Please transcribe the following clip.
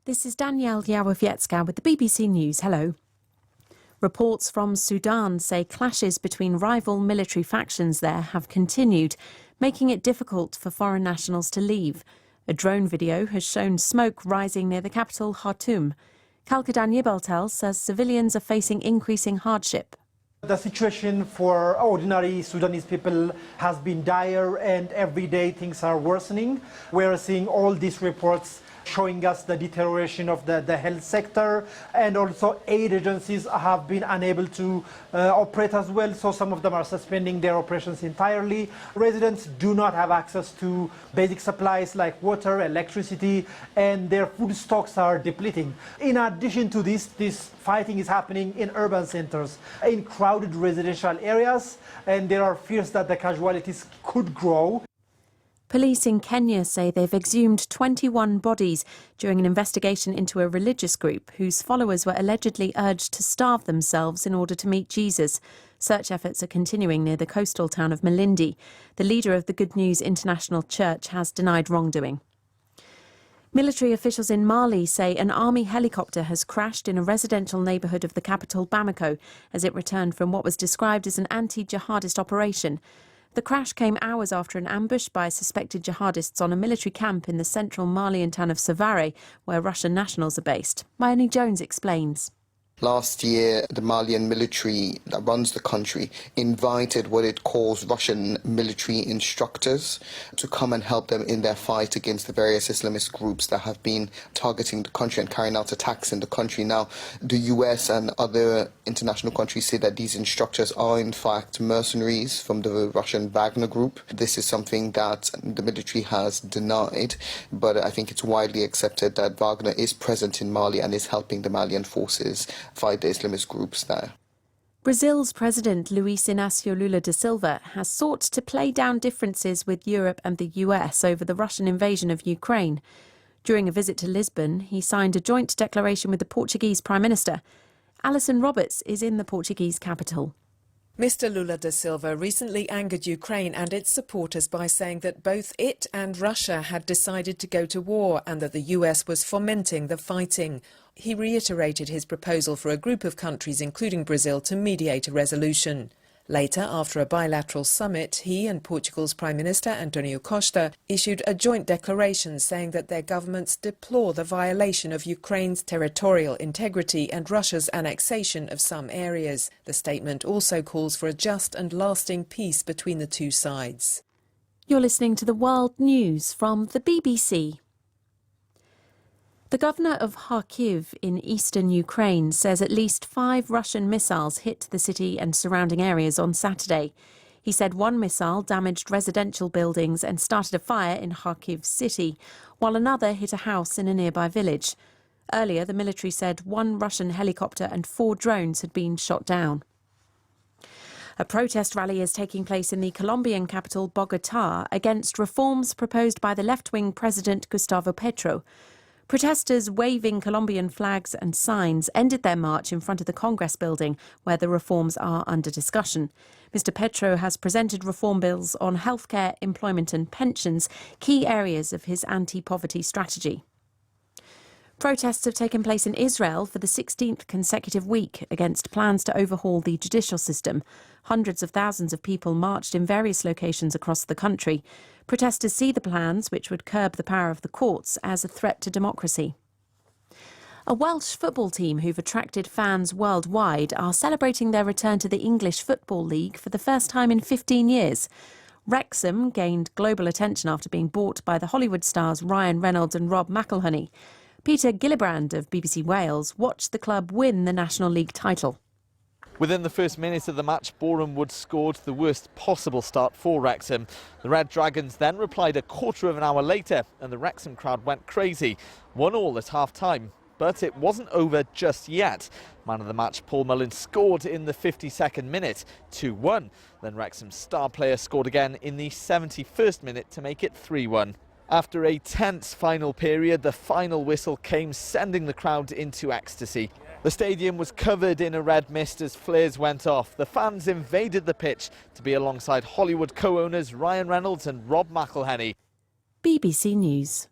This is Danielle Yawowiecka with the BBC News. Hello. Reports from Sudan say clashes between rival military factions there have continued, making it difficult for foreign nationals to leave. A drone video has shown smoke rising near the capital, Khartoum. Kalkadan Yibeltel says civilians are facing increasing hardship. The situation for ordinary Sudanese people has been dire, and every day things are worsening. We're seeing all these reports showing us the deterioration of the health sector, and also aid agencies have been unable to operate as well, so some of them are suspending their operations entirely. Residents do not have access to basic supplies like water, electricity, and their food stocks are depleting. In addition to this fighting is happening in urban centers, in crowded residential areas, and there are fears that the casualties could grow. Police in Kenya say they've exhumed 21 bodies during an investigation into a religious group whose followers were allegedly urged to starve themselves in order to meet Jesus. Search efforts are continuing near the coastal town of Malindi. The leader of the Good News International Church has denied wrongdoing. Military officials in Mali say an army helicopter has crashed in a residential neighbourhood of the capital, Bamako, as it returned from what was described as an anti-jihadist operation. The crash came hours after an ambush by suspected jihadists on a military camp in the central Malian town of Savare, where Russian nationals are based. Mayani Jones explains. Last year, the Malian military that runs the country invited what it calls Russian military instructors to come and help them in their fight against the various Islamist groups that have been targeting the country and carrying out attacks in the country. Now, the US and other international countries say that these instructors are in fact mercenaries from the Russian Wagner group. This is something that the military has denied, but I think it's widely accepted that Wagner is present in Mali and is helping the Malian forces fight the Islamist groups there. Brazil's President Luiz Inácio Lula da Silva has sought to play down differences with Europe and the US over the Russian invasion of Ukraine. During a visit to Lisbon, he signed a joint declaration with the Portuguese Prime Minister. Alison Roberts is in the Portuguese capital. Mr. Lula da Silva recently angered Ukraine and its supporters by saying that both it and Russia had decided to go to war and that the US was fomenting the fighting. He reiterated his proposal for a group of countries, including Brazil, to mediate a resolution. Later, after a bilateral summit, he and Portugal's Prime Minister Antonio Costa issued a joint declaration saying that their governments deplore the violation of Ukraine's territorial integrity and Russia's annexation of some areas. The statement also calls for a just and lasting peace between the two sides. You're listening to the World News from the BBC. The governor of Kharkiv in eastern Ukraine says at least 5 Russian missiles hit the city and surrounding areas on Saturday. He said one missile damaged residential buildings and started a fire in Kharkiv city, while another hit a house in a nearby village. Earlier, the military said 1 Russian helicopter and 4 drones had been shot down. A protest rally is taking place in the Colombian capital, Bogotá, against reforms proposed by the left-wing president Gustavo Petro. Protesters waving Colombian flags and signs ended their march in front of the Congress building, where the reforms are under discussion. Mr. Petro has presented reform bills on healthcare, employment and pensions, key areas of his anti-poverty strategy. Protests have taken place in Israel for the 16th consecutive week against plans to overhaul the judicial system. Hundreds of thousands of people marched in various locations across the country. Protesters see the plans, which would curb the power of the courts, as a threat to democracy. A Welsh football team who've attracted fans worldwide are celebrating their return to the English Football League for the first time in 15 years. Wrexham gained global attention after being bought by the Hollywood stars Ryan Reynolds and Rob McElhenney. Peter Gillibrand of BBC Wales watched the club win the National League title. Within the first minute of the match, Boreham Wood scored the worst possible start for Wrexham. The Red Dragons then replied a quarter of an hour later and the Wrexham crowd went crazy. 1-1 at half-time. But it wasn't over just yet. Man of the match Paul Mullin scored in the 52nd minute, 2-1. Then Wrexham's star player scored again in the 71st minute to make it 3-1. After a tense final period, the final whistle came, sending the crowd into ecstasy. The stadium was covered in a red mist as flares went off. The fans invaded the pitch to be alongside Hollywood co-owners Ryan Reynolds and Rob McElhenney. BBC News.